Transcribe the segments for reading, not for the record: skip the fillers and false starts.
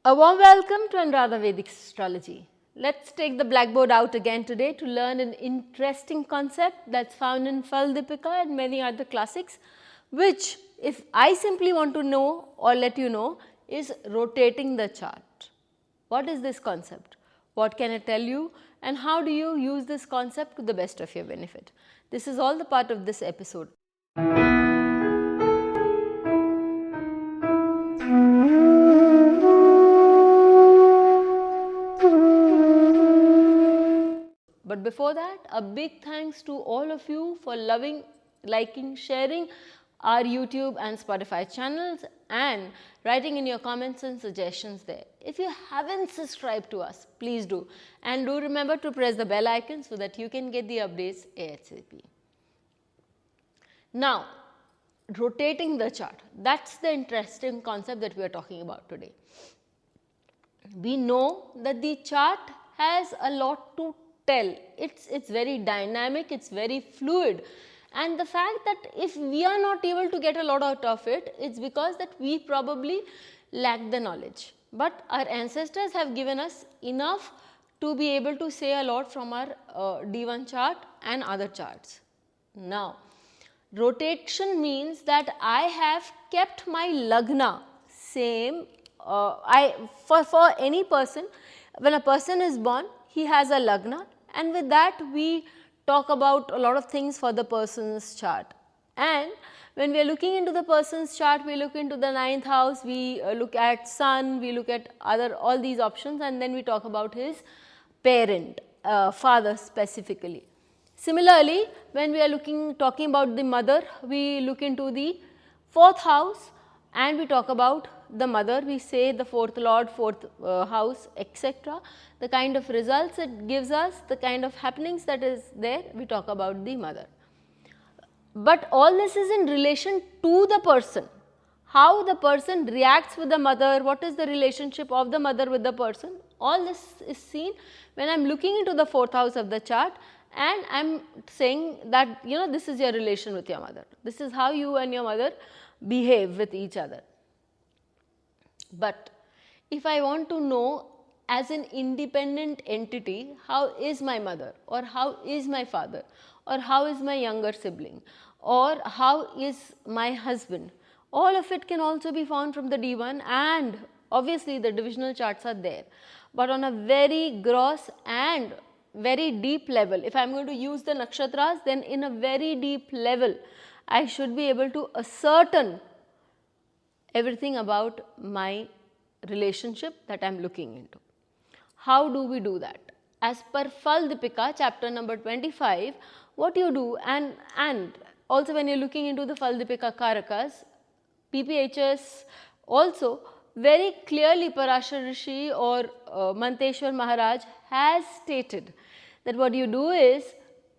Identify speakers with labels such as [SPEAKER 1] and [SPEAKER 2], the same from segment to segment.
[SPEAKER 1] A warm welcome to Anuradha Vedic Astrology. Let's take the blackboard out again today to learn an interesting concept that's found in Phal-Dipika and many other classics, which if I simply want to know or let you know is rotating the chart. What is this concept? What can it tell you? And how do you use this concept to the best of your benefit? This is all the part of this episode. But before that, a big thanks to all of you for loving, liking, sharing our YouTube and Spotify channels and writing in your comments and suggestions there. If you haven't subscribed to us, please do, and do remember to press the bell icon so that you can get the updates ASAP. Now, rotating the chart, that's the interesting concept that we are talking about today. We know that the chart has a lot to tell. It's very dynamic, it's very fluid, and the fact that if we are not able to get a lot out of it, it's because that we probably lack the knowledge. But our ancestors have given us enough to be able to say a lot from our D1 chart and other charts. Now, rotation means that I have kept my lagna same. For any person, when a person is born, he has a lagna, and with that we talk about a lot of things for the person's chart. And when we are looking into the person's chart, we look into the 9th house, we look at sun, we look at all these options, and then we talk about his parent, father specifically. Similarly, when we are talking about the mother, we look into the 4th house and we talk about the mother, we say the 4th lord, 4th house, etc. The kind of results it gives us, the kind of happenings that is there, we talk about the mother. But all this is in relation to the person. How the person reacts with the mother, what is the relationship of the mother with the person, all this is seen when I am looking into the 4th house of the chart and I am saying that this is your relation with your mother, this is how you and your mother behave with each other. But if I want to know as an independent entity, how is my mother, or how is my father, or how is my younger sibling, or how is my husband, all of it can also be found from the D1, and obviously the divisional charts are there. But on a very gross and very deep level, if I am going to use the nakshatras, then in a very deep level I should be able to ascertain everything about my relationship that I am looking into. How do we do that? As per Phal-Dipika chapter number 25, what you do, and also when you are looking into the Phal-Dipika Karakas, PPHS also very clearly Parashar Rishi or Manteshwar Maharaj has stated that what you do is,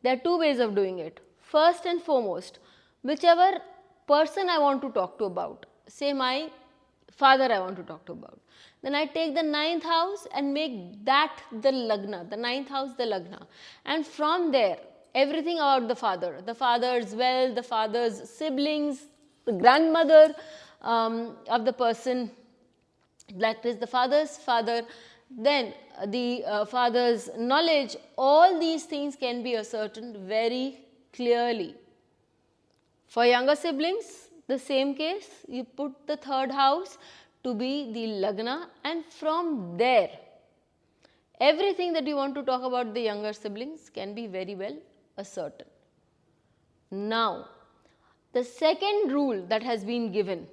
[SPEAKER 1] there are two ways of doing it. First and foremost, whichever person I want to talk to about, say my father I want to talk to about, then I take the 9th house and make that the lagna, the 9th house the lagna, and from there everything about the father's wealth, the father's siblings, the grandmother of the person, that is the father's father, then the father's knowledge, all these things can be ascertained very clearly. For younger siblings, the same case, you put the 3rd house to be the lagna, and from there everything that you want to talk about the younger siblings can be very well ascertained. Now, the second rule that has been given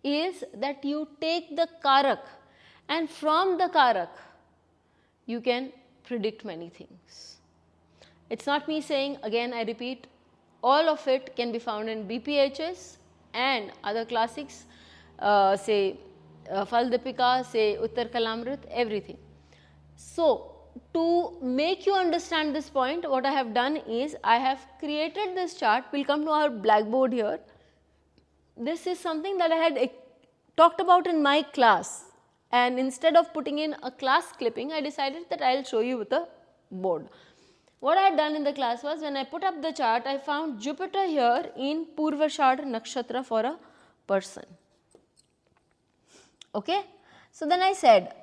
[SPEAKER 1] is that you take the karak, and from the karak you can predict many things. It is not me saying, again I repeat, all of it can be found in BPHS and other classics, say Phal-Dipika, say Uttar Kalamrit, everything. So, to make you understand this point, what I have done is, I have created this chart. We will come to our blackboard here. This is something that I had talked about in my class, and instead of putting in a class clipping, I decided that I will show you with a board. What I had done in the class was, when I put up the chart, I found Jupiter here in Purvashadha Nakshatra for a person. Okay? So then I said,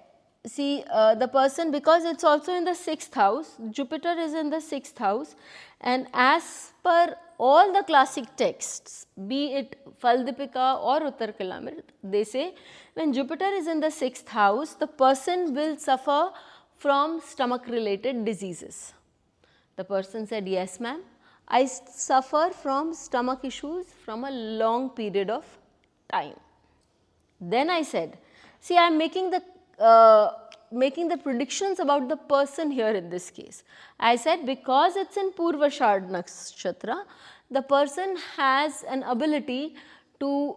[SPEAKER 1] see, the person, because it's also in the 6th house, Jupiter is in the 6th house, and as per all the classic texts, be it Faldipika or Uttar Kalamrit, they say when Jupiter is in the 6th house, the person will suffer from stomach related diseases. The person said, yes ma'am, I suffer from stomach issues from a long period of time. Then I said, see, I am making the predictions about the person here in this case. I said, because it's in Purvashad Nakshatra, the person has an ability to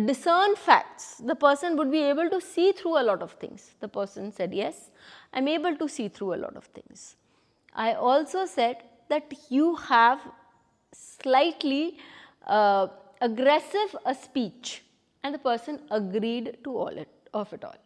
[SPEAKER 1] discern facts. The person would be able to see through a lot of things. The person said, yes, I am able to see through a lot of things. I also said that you have slightly aggressive a speech, and the person agreed to all of it all.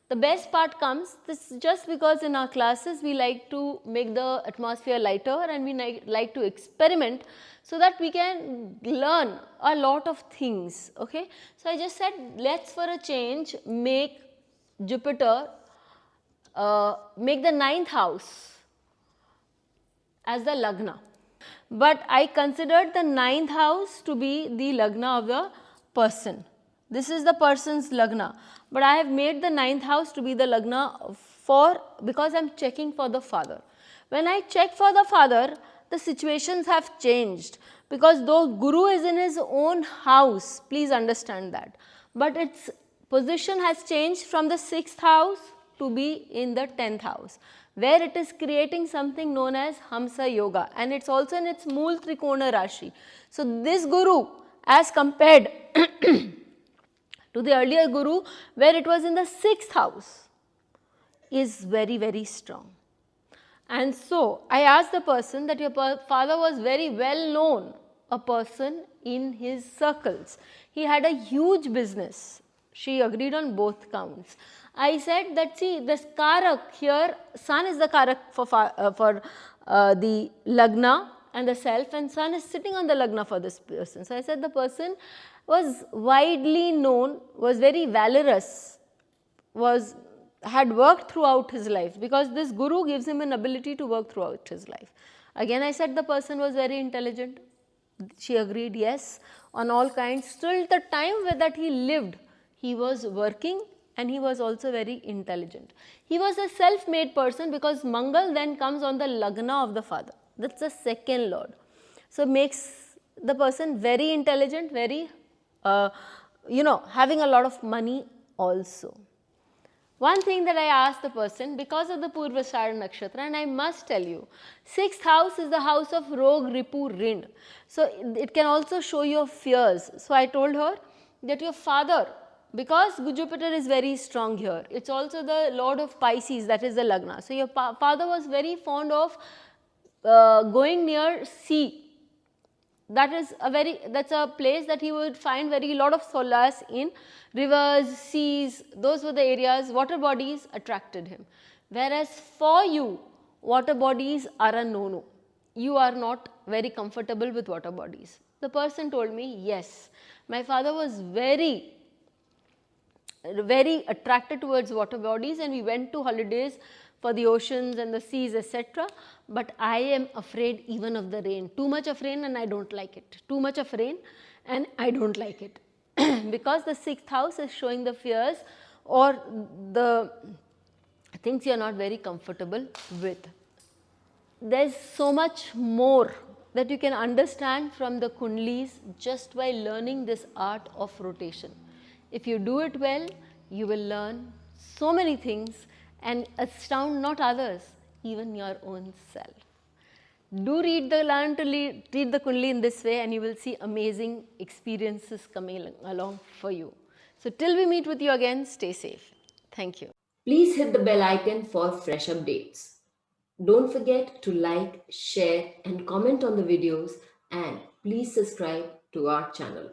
[SPEAKER 1] The best part comes, this just because in our classes we like to make the atmosphere lighter and we like to experiment so that we can learn a lot of things, okay. So, I just said, let's for a change make Jupiter, make the 9th house as the Lagna. But I considered the 9th house to be the Lagna of the person. This is the person's Lagna, but I have made the 9th house to be the Lagna because I am checking for the father. When I check for the father, the situations have changed, because though Guru is in his own house, please understand that, but its position has changed from the 6th house to be in the 10th house, where it is creating something known as Hamsa Yoga, and it is also in its Mool Trikona Rashi. So, this Guru as compared to the earlier Guru, where it was in the 6th house, is very, very strong. And so, I asked the person that your father was very well known, a person in his circles. He had a huge business. She agreed on both counts. I said that, see, this Karak here, Sun is the Karak for the Lagna and the self, and Sun is sitting on the Lagna for this person. So, I said the person was widely known, was very valorous, had worked throughout his life, because this Guru gives him an ability to work throughout his life. Again, I said the person was very intelligent. She agreed, yes, on all kinds. Till the time that he lived, he was working and he was also very intelligent. He was a self-made person, because Mangal then comes on the Lagna of the father. That is the second lord. So, makes the person very intelligent, very having a lot of money also. One thing that I asked the person, because of the Purvashada Nakshatra, and I must tell you, 6th house is the house of Rog, Ripu, Rind. So, it can also show your fears. So, I told her that your father, because Jupiter is very strong here, it is also the lord of Pisces, that is the Lagna. So, your father was very fond of going near sea. That's a place that he would find very lot of solace in. Rivers, seas, those were the areas, water bodies attracted him. Whereas for you, water bodies are a no-no. You are not very comfortable with water bodies. The person told me, yes, my father was very attracted towards water bodies, and we went to holidays for the oceans and the seas, etc. But I am afraid even of the rain. Too much of rain and I don't like it. Too much of rain and I don't like it. Because the 6th house is showing the fears or the things you are not very comfortable with. There is so much more that you can understand from the kundalis just by learning this art of rotation. If you do it well, you will learn so many things and astound not others, even your own self. Do learn to read the kundali in this way, and you will see amazing experiences coming along for you. So, till we meet with you again, stay safe. Thank you.
[SPEAKER 2] Please hit the bell icon for fresh updates. Don't forget to like, share and comment on the videos, and please subscribe to our channel.